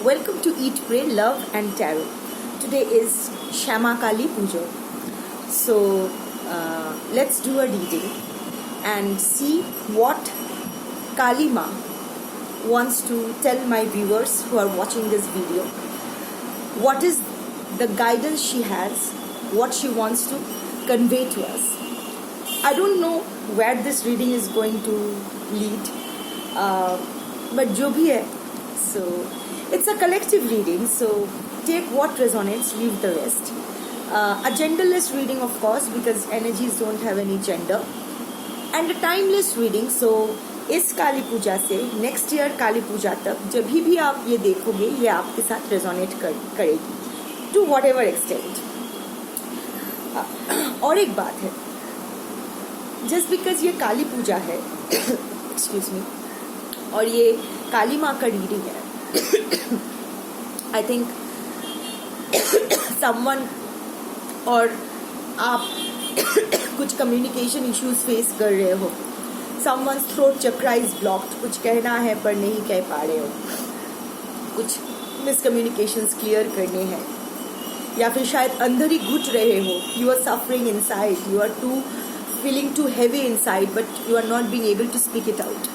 Welcome to Eat, Pray, Love and Tarot. Today is Shama Kali Puja. So let's do a reading and see what Kali Ma wants to tell my viewers who are watching this video. What is the guidance she has, what she wants to convey to us. I don't know where this reading is going to lead, but jo bhi hai, so it's a collective reading, so take what resonates, leave the rest. A genderless reading, of course, because energies don't have any gender, and a timeless reading. So इस काली पूजा से next year काली पूजा तक जब भी आप ये देखोगे ये आपके साथ रेजोनेट करेगी टू वॉट एवर एक्सटेंट. और एक बात है, जस्ट बिकॉज ये काली पूजा है एक्सक्यूज मी और ये काली माँ का रीडिंग है, आई थिंक समवन और आप कुछ कम्युनिकेशन इश्यूज फेस कर रहे हो, someone's throat chakra is blocked, कुछ कहना है पर नहीं कह पा रहे हो, कुछ मिसकम्युनिकेशंस क्लियर करने हैं, या फिर शायद अंदर ही घुट रहे हो, you are suffering inside, you are feeling too heavy inside but you are not being able to speak it out.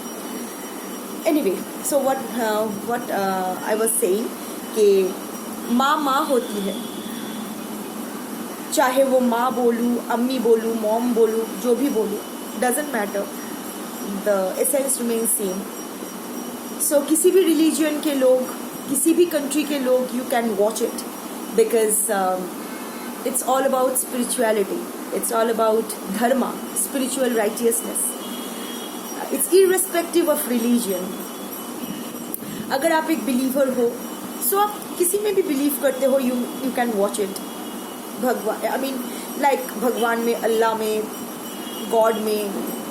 Anyway, so what I was saying कि माँ होती है, चाहे वो माँ बोलूँ, अम्मी बोलूँ, मॉम बोलूँ, जो भी बोलूँ, doesn't matter, the essence remains same. So किसी भी religion के लोग, किसी भी country के लोग, you can watch it because it's all about spirituality, it's all about dharma, spiritual righteousness. It's irrespective of religion. अगर आप एक believer हो, so आप किसी में भी believe करते हो, you can watch it. भगवान, I mean like भगवान में, अल्लाह में, गॉड में,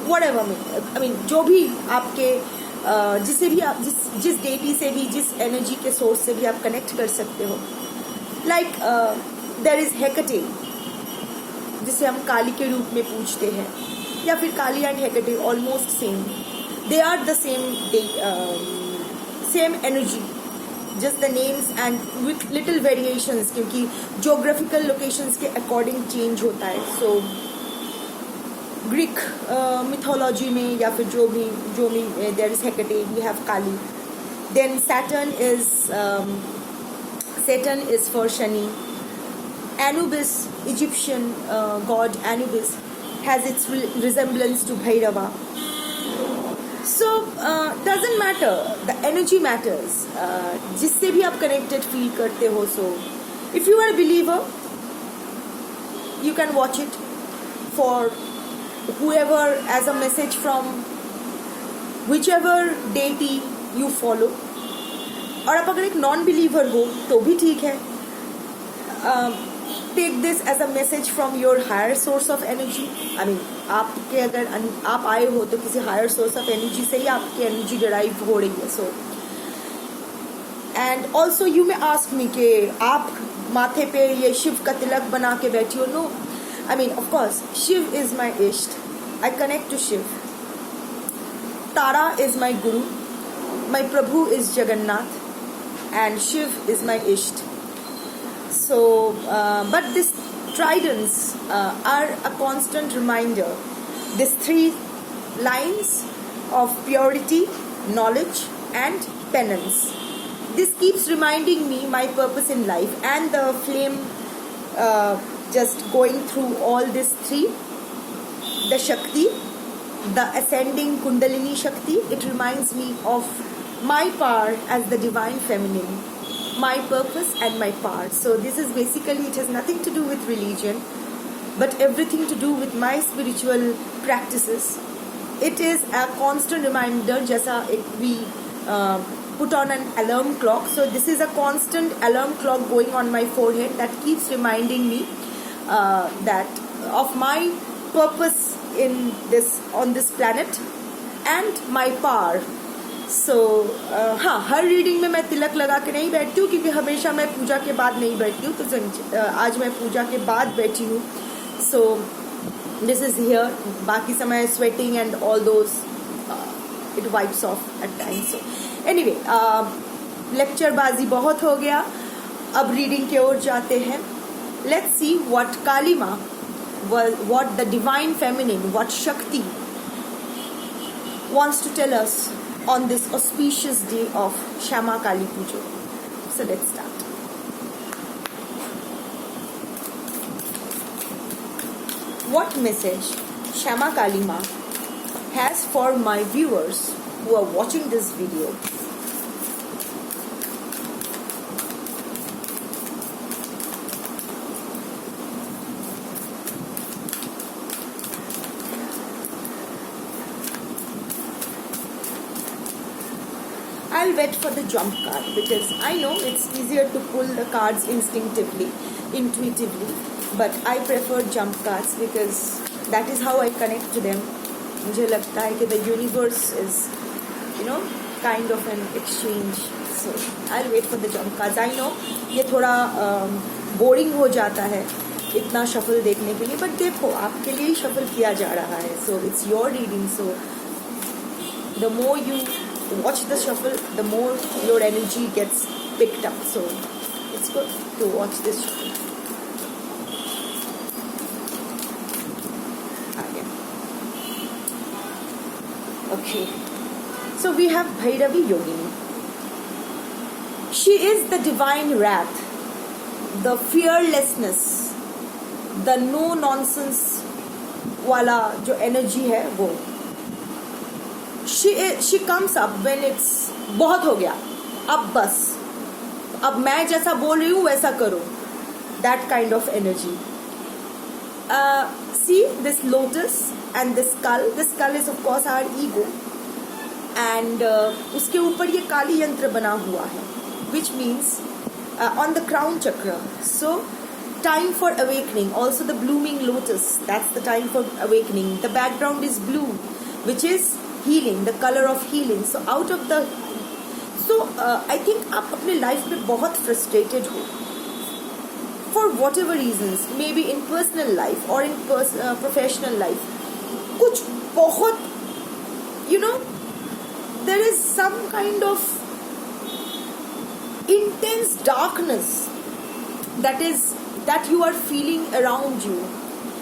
whatever में, I mean जो भी आपके जिसे भी आप जिस डेटी से भी, जिस एनर्जी के सोर्स से भी आप कनेक्ट कर सकते हो. लाइक देयर इज हेकेटे जिसे हम काली के रूप में पूजते हैं, या फिर Kali and Hecate almost same, they are the same energy, just the names and with little variations क्योंकि geographical locations के according change होता है. So Greek mythology में या फिर जो भी there is Hecate, we have Kali. Then Saturn is for Shani. Anubis, Egyptian god Anubis, has its resemblance to Bhairava. So doesn't matter, the energy matters. जिससे भी आप connected feel करते हो. So if you are a believer, you can watch it for whoever, as a message from whichever deity you follow. और आप अगर एक non believer हो तो भी ठीक है. Take this as a message from your higher source of energy. I mean आपके अगर आप आए हो तो किसी हायर सोर्स ऑफ एनर्जी से ही आपकी एनर्जी डिराइव हो रही है. So and also you may ask me कि आप माथे पे ये शिव का तिलक बना के बैठी हो. No, I mean, of course, Shiv is my Isht. I connect to Shiv. Tara is my Guru. My Prabhu is Jagannath. And Shiv is my Isht. So, but these tridents are a constant reminder. These three lines of purity, knowledge, and penance. This keeps reminding me my purpose in life, and the flame just going through all these three, the Shakti, the ascending Kundalini Shakti, it reminds me of my power as the divine feminine, my purpose and my power. So this is basically, it has nothing to do with religion, but everything to do with my spiritual practices. It is a constant reminder, jaisa we put on an alarm clock. So this is a constant alarm clock going on my forehead that keeps reminding me that of my purpose on this planet and my power. So हाँ, हर reading में मैं तिलक लगा के नहीं बैठती हूँ क्योंकि हमेशा मैं पूजा के बाद नहीं बैठती हूँ. तो आज मैं पूजा के बाद बैठी हूँ. So this is here. बाकी समय sweating and all those it wipes off at times. So anyway, लेक्चरबाजी बहुत हो गया, अब रीडिंग की ओर जाते हैं. लेट्स सी व्हाट काली माँ, what the divine feminine, what Shakti wants to tell us on this auspicious day of Shama Kali Puja. So let's start. What message Shama Kali Ma has for my viewers who are watching this video? I'll wait for the jump card because I know it's easier to pull the cards intuitively, but I prefer jump cards because that is how I connect to them. मुझे लगता है कि the universe is, kind of an exchange. So I'll wait for the jump cards. I know ये थोड़ा boring हो जाता है इतना शफल देखने के लिए, but देखो आपके लिए ही शफल किया जा रहा है. So it's your reading. So the more you watch the shuffle, the more your energy gets picked up. So it's good to watch this shuffle. Okay. So we have Bhairavi Yogini. She is the divine wrath, the fearlessness, the no nonsense वाला जो energy है वो. She comes up when it's बहुत हो गया, अब बस, अब मैं जैसा बोल रही हूँ वैसा करो, that kind of energy. See this lotus and this skull. This skull is of course our ego, and उसके ऊपर ये काली यंत्र बना हुआ है, which means on the crown chakra. So time for awakening. Also the blooming lotus, that's the time for awakening. The background is blue, which is healing, the color of healing. So out of the I think आप अपने life में बहुत frustrated हो for whatever reasons, maybe in personal life or in professional life. कुछ बहुत there is some kind of intense darkness that you are feeling around you,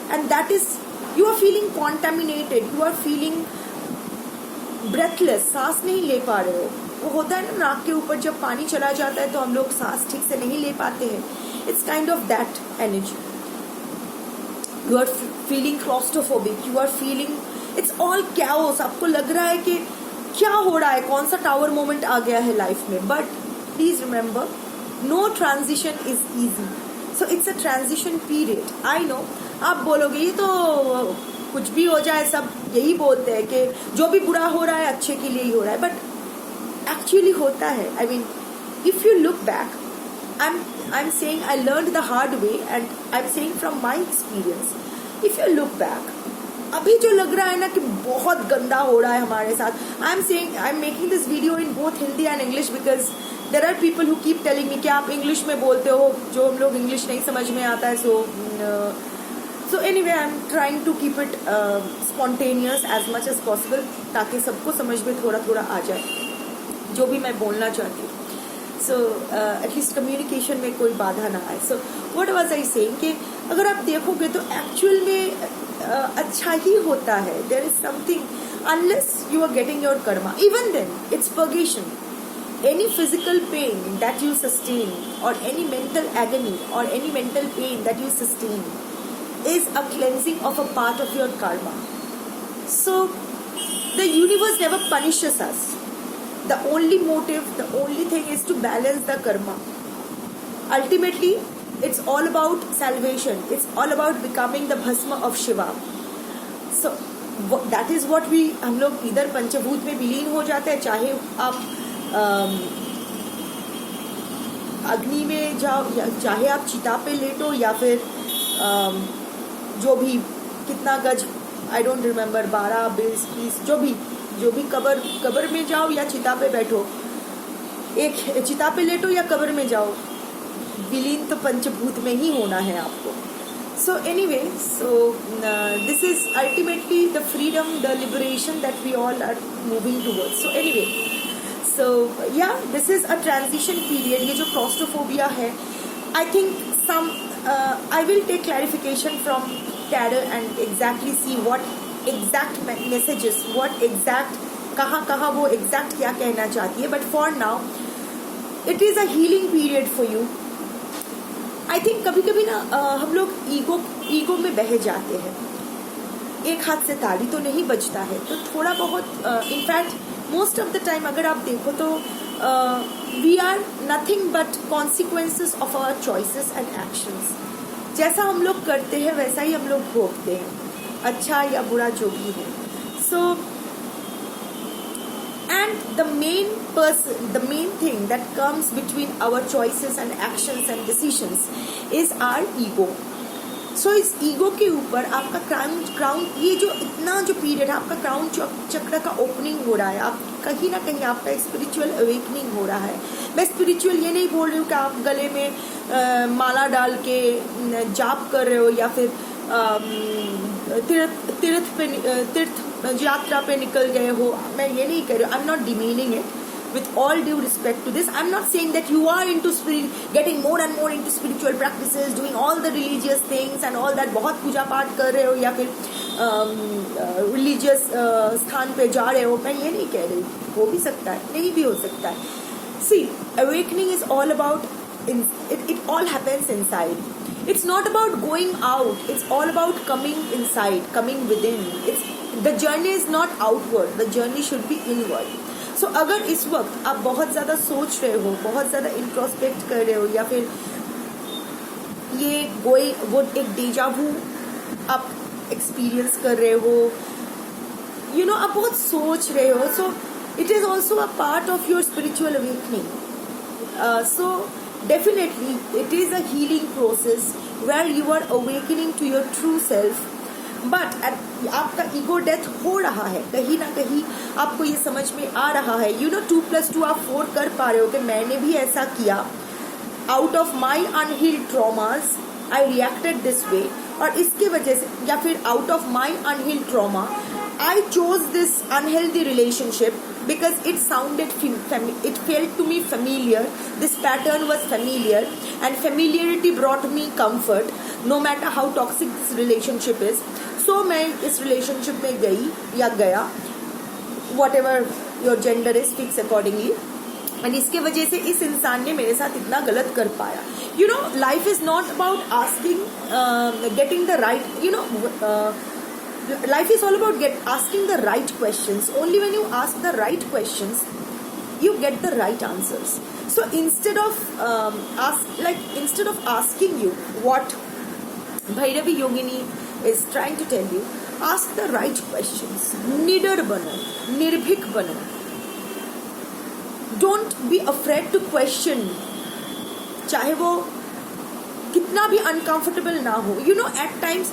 and that is you are feeling contaminated, you are feeling breathless, सांस नहीं ले पा रहे हो. वो होता है ना नाक के ऊपर जब पानी चला जाता है तो हम लोग सांस ठीक से नहीं ले पाते हैं. It's kind of that energy. You are feeling claustrophobic, you are feeling it's all chaos. आपको लग रहा है कि क्या हो रहा है, कौन सा टावर मोमेंट आ गया है लाइफ में. But please remember, no transition is easy. So it's a transition period. I know आप बोलोगे ये तो कुछ भी हो जाए, सब यही बोलते हैं कि जो भी बुरा हो रहा है अच्छे के लिए ही हो रहा है, बट एक्चुअली होता है. I mean if you look back, I am saying I learned the hard way and I am saying from my experience. If you look back, अभी जो लग रहा है ना कि बहुत गंदा हो रहा है हमारे साथ, I am saying I am making this video in both Hindi and English because there are people who keep telling me कि आप इंग्लिश में बोलते हो, जो हम लोग इंग्लिश नहीं समझ में आता है. So anyway, I'm trying to keep it spontaneous as much as possible, ताकि सबको समझ में थोड़ा थोड़ा आ जाए जो भी मैं बोलना चाहती हूँ. So at least communication में कोई बाधा ना आए. So what was I saying कि अगर आप देखोगे तो एक्चुअल में अच्छा ही होता है. There is something, unless you are getting your karma, even then it's purgation. Any physical pain that you sustain, or any mental agony or any mental pain that you sustain, is a cleansing of a part of your karma. So the universe never punishes us. The only motive, the only thing is to balance the karma. Ultimately it's all about salvation. It's all about becoming the bhasma of Shiva. So that is what we, हम लोग इधर पंचभूत में विलीन हो जाते हैं. चाहे आप अग्नि में जाओ, या चाहे आप चिता पे लेटो, या फिर जो भी कितना गज, आई डोंट रिमेम्बर, 12, 20, 30, जो भी कब्र में जाओ या चिता पे बैठो, एक चिता पे लेटो या कब्र में जाओ, विलीन तो पंचभूत में ही होना है आपको. So anyway, this is ultimately the freedom, the liberation that we all are moving towards. So anyway, so yeah this is a transition period. ये जो क्लॉस्ट्रोफोबिया है, I think some I will take clarification from tarot and exactly see what exact messages, what exact कहाँ वो exact क्या कहना चाहती है. But for now it is a healing period for you. I think कभी कभी ना हम लोग ईगो में बह जाते हैं. एक हाथ से ताली तो नहीं बजता है, तो थोड़ा बहुत in fact most of the time अगर आप देखो तो we are nothing but consequences of our choices and actions. जैसा हम लोग करते हैं वैसा ही हम लोग भोगते हैं, अच्छा या बुरा जो भी है. सो and the main thing that comes between our choices and actions and decisions is our ego. So इस ईगो के ऊपर आपका क्राउन ये जो इतना जो पीरियड है, आपका क्राउन चक्र का ओपनिंग हो रहा है. आप कहीं ना कहीं आपका स्पिरिचुअल अवेकनिंग हो रहा है. मैं स्पिरिचुअल ये नहीं बोल रही हूँ कि आप गले में माला डाल के जाप कर रहे हो या फिर तीर्थ यात्रा पे निकल गए हो. मैं ये नहीं कह रही हूँ. I am not demeaning it with all due respect to this. I'm not saying that you are into getting more and more into spiritual practices, doing all the religious things and all that. बहुत पूजा पाठ कर रहे हो या फिर religious स्थान पे जा रहे हो. मैं ये नहीं कह रही. हो भी सकता है, नहीं भी हो सकता है. See, awakening is all about it all happens inside. It's not about going out. It's all about coming inside, coming within. The journey is not outward. The journey should be inward. So अगर इस वक्त आप बहुत ज़्यादा सोच रहे हो, बहुत ज़्यादा इंट्रोस्पेक्ट कर रहे हो या फिर ये वो एक डेजावू आप एक्सपीरियंस कर रहे हो, यू नो, आप बहुत सोच रहे हो. So it is also a part of your spiritual awakening. So definitely it is a healing process where you are awakening to your true self. But आपका ईगो डेथ हो रहा है. कहीं ना कहीं आपको ये समझ में आ रहा है, यू नो, 2+2 आप 4 कर पा रहे हो कि मैंने भी ऐसा किया. Out of my unhealed traumas I reacted this way. और इसके वजह से या फिर out of my unhealed trauma I chose this unhealthy relationship because it felt to me familiar. This pattern was familiar and familiarity brought me comfort no matter how toxic this relationship is. So मैं इस relationship में गई या गया, whatever your gender is, fix accordingly. and इसके वजह से इस इंसान ने मेरे साथ इतना गलत कर पाया. You know, life is not about asking, getting the right, you know, life is all about asking the right questions. Only when you ask the right questions, you get the right answers. So instead of asking you what Bhairavi Yogini is trying to tell you, ask the right questions. Nidar bano, nirbhik bano. Don't be afraid to question. चाहे वो कितना भी uncomfortable ना हो. You know, at times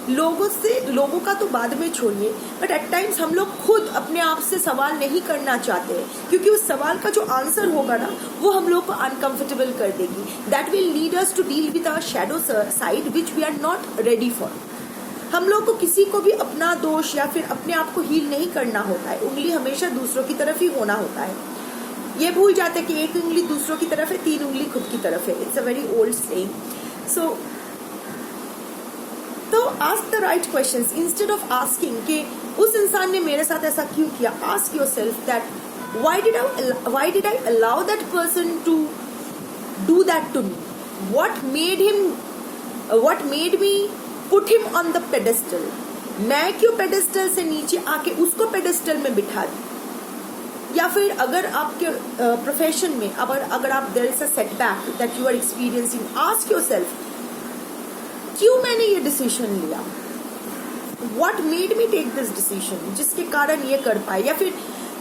लोगों का तो बाद में छोड़िए, बट एट टाइम्स हम लोग खुद अपने आप से सवाल नहीं करना चाहते हैं, क्योंकि उस सवाल का जो आंसर होगा ना, वो हम लोग को अनकंफर्टेबल कर देगी. That will lead us to deal with our shadow side which we are not ready for. हम लोग को किसी को भी अपना दोष या फिर अपने आप को हील नहीं करना होता है. उंगली हमेशा दूसरों की तरफ ही होना होता है. ये भूल जाते हैं कि एक उंगली दूसरों की तरफ है, 3 उंगली खुद की तरफ है. It's a very old saying. So to ask the right questions instead of asking कि उस इंसान ने मेरे साथ ऐसा क्यों किया. Ask yourself that why did I allow that person to do that to me. What made me put him on the pedestal. मैं क्यों पेडेस्टल से नीचे आके उसको पेडेस्टल में बिठा दी. या फिर अगर आपके प्रोफेशन में अगर आप there is a setback that you are experiencing, ask yourself क्यों मैंने ये डिसीजन लिया. What made me take this decision, जिसके कारण ये कर पाए. या फिर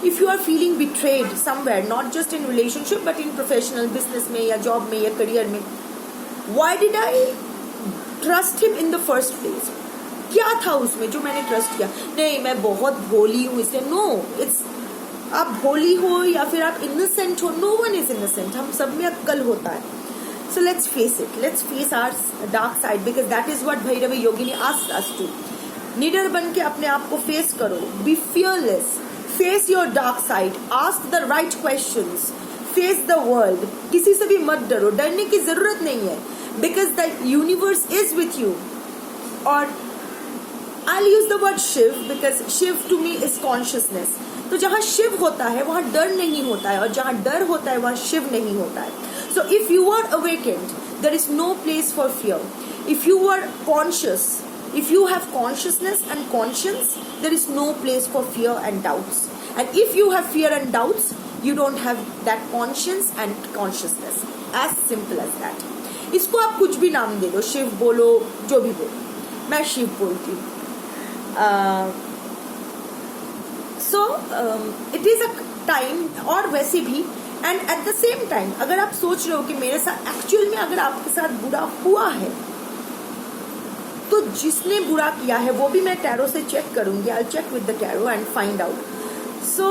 if you are feeling betrayed somewhere, not just in relationship but in professional business में या जॉब में या करियर में, why did I trust him in the first place. क्या था उसमें जो मैंने ट्रस्ट किया. नहीं, मैं बहुत भोली हूँ इसलिए. नो, इट्स आप भोली हो या फिर आप इनोसेंट हो, नो वन इज इनोसेंट. हम सब में अक्कल होता है. So let's face it. Let's face our dark side because that is what Bhairavi Yogini asks us to. निडर बन के अपने आप को फेस करो. Be fearless. Face your dark side, ask the right questions, face the world. किसी से भी मत डरो, डरने की जरूरत नहीं है, because the universe is with you. और I'll use the word Shiv because Shiv to me is consciousness. तो जहाँ शिव होता है वहाँ डर नहीं होता है, और जहाँ डर होता है वहाँ शिव नहीं होता है. So if you are awakened, there is no place for fear. If you are conscious, if you have consciousness and conscience, there is no place for fear and doubts. And if you have fear and doubts, you don't have that conscience and consciousness. As simple as that. इसको आप कुछ भी नाम दे दो, शिव बोलो, जो भी बोलो, मैं शिव बोलती हूँ. So it is a time, और वैसे भी, and at the same time अगर आप सोच रहे हो कि मेरे साथ एक्चुअल में अगर आपके साथ बुरा हुआ है, तो जिसने बुरा किया है वो भी मैं टैरो से चेक करूंगी. I check with the tarot and find out. So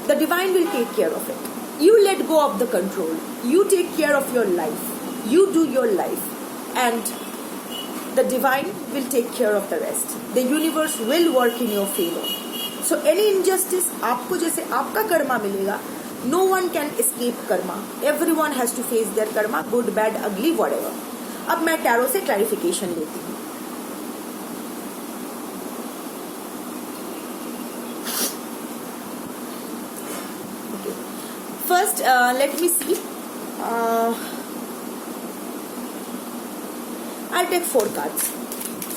the divine will take care of it. You let go of the control. You take care of your life. You do your life. And the divine will take care of the rest. The universe will work in your favor. So any injustice, आपको जैसे आपका कर्मा मिलेगा, no one can escape karma. Everyone has to face their karma, good, bad, ugly, whatever. अब मैं tarot से clarification लेती हूँ. First, let me see. I'll take 4 cards.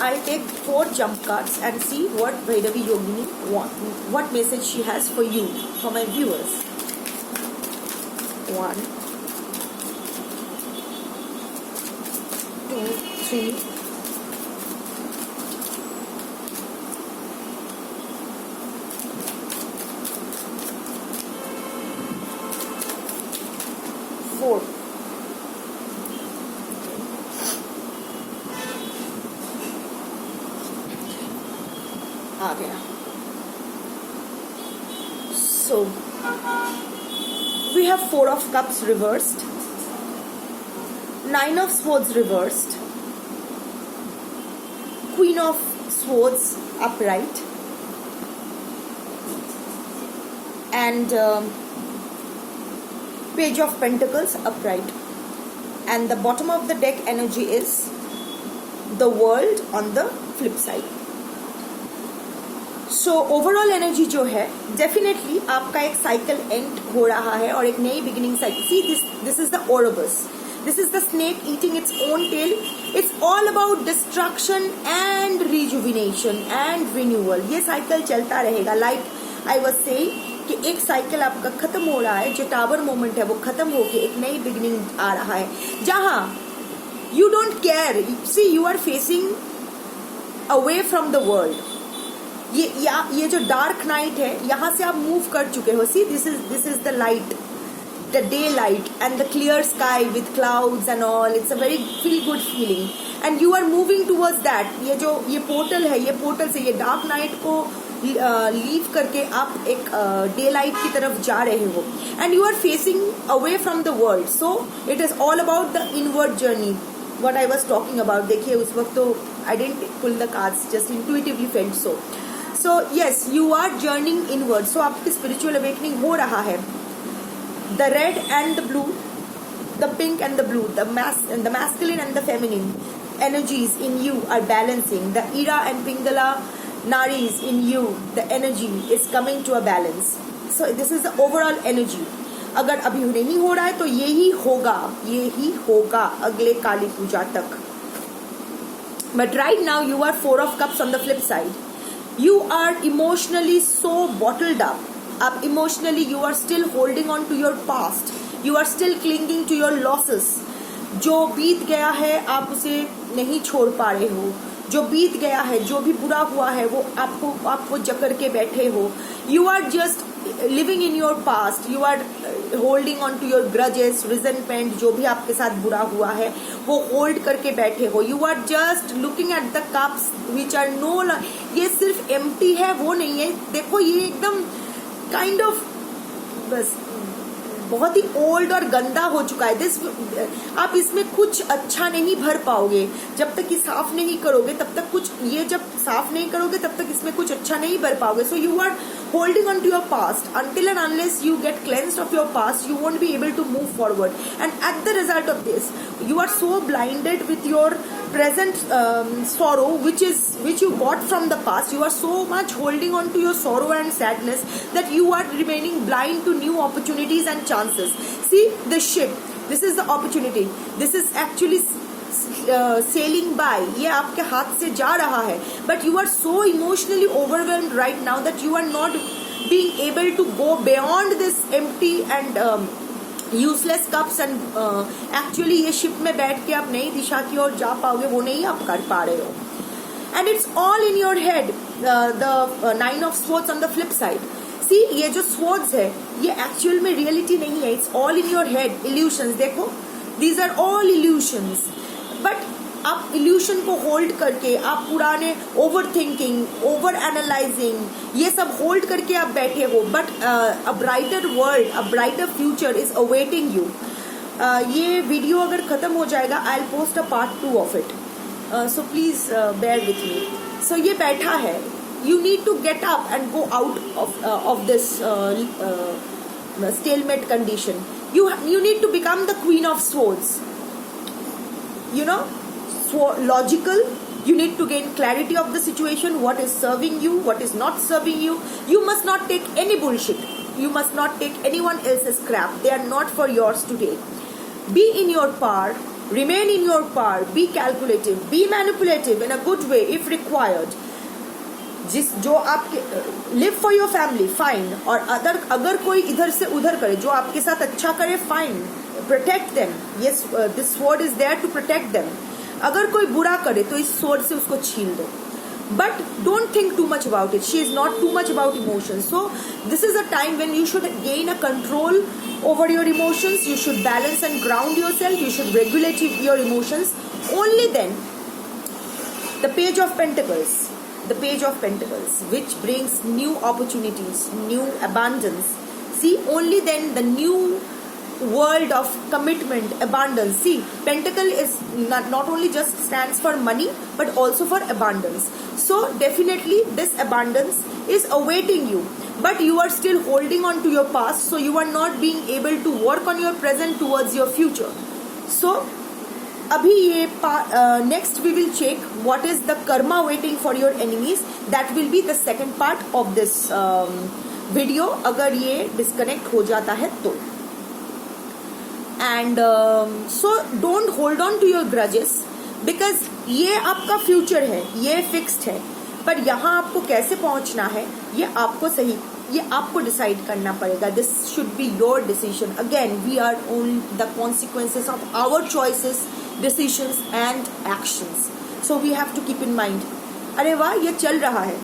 I'll take 4 jump cards and see what Bhairavi Yogini what message she has for you, for my viewers. 1, 2, 3. 4. आ गया. So we have 4 of cups reversed, 9 of swords reversed, queen of swords upright, and page of pentacles upright, and the bottom of the deck energy is the world on the flip side. So overall energy जो है, definitely आपका एक cycle and हो रहा है और एक नई beginning cycle. See this is the ouroboros, this is the snake eating its own tail. It's all about destruction and rejuvenation and renewal. ये साइकिल चलता रहेगा. लाइक आई वाज सेइंग कि एक साइकिल आपका खत्म हो रहा है, जो टावर मोमेंट है वो खत्म होके एक नई बिगिनिंग आ रहा है, जहां you don't care. See you are facing away from the world. ये जो डार्क नाइट है, यहां से आप मूव कर चुके हो. See this is the light, the daylight and the clear sky with clouds and all. It's a very feel good feeling and you are moving towards that. ये portal है, ये पोर्टल से ये dark night को leave करके आप एक day light की तरफ जा रहे हो, and you are facing away from the world. So it is all about the inward journey, what I was talking about. देखिए उस वक्त तो I didn't pull the cards, just intuitively felt so. So yes, you are journeying inward. So आपकी spiritual awakening हो रहा है. The red and the blue, the pink and the blue, the masculine and the feminine energies in you are balancing. The Ira and Pingala Naris in you, the energy is coming to a balance. So this is the overall energy. अगर अभी नहीं हो रहा है तो ये ही होगा अगले काली पूजा तक. But right now you are 4 of cups on the flip side. You are emotionally so bottled up. Up emotionally, you are still holding on to your past. You are still clinging to your losses. जो बीत गया है आप उसे नहीं छोड़ पा रहे हो. जो बीत गया है, जो भी बुरा हुआ है, वो आपको जकड़ के बैठे हो. You are just living in your past. You are holding on to your grudges, resentment. जो भी आपके साथ बुरा हुआ है वो होल्ड करके बैठे हो. You are just looking at the cups which are no. ये सिर्फ empty है, वो नहीं है. देखो ये एकदम काइंड ऑफ बस बहुत ही ओल्ड और गंदा हो चुका है. आप इसमें कुछ अच्छा नहीं भर पाओगे जब तक ये साफ नहीं करोगे. तब तक कुछ, ये जब साफ नहीं करोगे तब तक इसमें कुछ अच्छा नहीं भर पाओगे. So you are holding on to your past. Until and unless you get cleansed of your past, you won't be able to move forward. And at the result of this, you are so blinded with your present sorrow, which you got from the past. You are so much holding on to your sorrow and sadness that you are remaining blind to new opportunities and chances. See the ship. This is the opportunity. This is actually sailing by. ये आपके हाथ से जा रहा है. But you are so emotionally overwhelmed right now that you are not being able to go beyond this empty and useless cups and actually ये ship में बैठ के आप नई दिशा की ओर जा पाओगे, वो नहीं आप कर पा रहे हो. And it's all in your head. The 9 of swords on the flip side. See ये जो स्वॉर्ड्स है ये एक्चुअल में रियलिटी नहीं है. It's all in your head. Illusions देखो, these are all illusions. But आप इल्यूशन को होल्ड करके आप पुराने ओवर थिंकिंग, ओवर एनालाइजिंग, ये सब होल्ड करके आप बैठे हो. But a brighter world, a brighter future is awaiting you. ये वीडियो अगर खत्म हो जाएगा, I will post a part 2 of it. So please bear with me. So ये बैठा है. You need to get up and go out of this stalemate condition. You need to become the queen of swords. You know, logical. You need to gain clarity of the situation, what is serving you, what is not serving you. You must not take any bullshit. You must not take anyone else's crap. They are not for yours to take. Be in your power, remain in your power, be calculative, be manipulative in a good way if required. जो आपके live for your family, fine. और अगर कोई इधर से उधर करे, जो आपके साथ अच्छा करे, fine. Protect them. Yes, this sword is there to protect them. अगर कोई बुरा करे तो इस sword से उसको छील दो. But don't think too much about it. She is not too much about emotions. So this is a time when you should gain a control over your emotions. You should balance and ground yourself. You should regulate your emotions. Only then, the Page of Pentacles. The Page of Pentacles, which brings new opportunities, new abundance. See, only then the new world of commitment, abundance. See, Pentacle is not only just stands for money, but also for abundance. So definitely this abundance is awaiting you. But you are still holding on to your past, so you are not being able to work on your present towards your future. So अभी ये next we will check what is the karma waiting for your enemies. That will be the second part of this video, अगर ये disconnect हो जाता है तो. And so don't hold on to your grudges, because ये आपका future है, ये fixed है. पर यहाँ आपको कैसे पहुँचना है ये आपको डिसाइड करना पड़ेगा. This should be your decision. Again we are own the consequences of our choices, decisions and actions. So we have to keep in mind. अरे वाह, ये चल रहा है.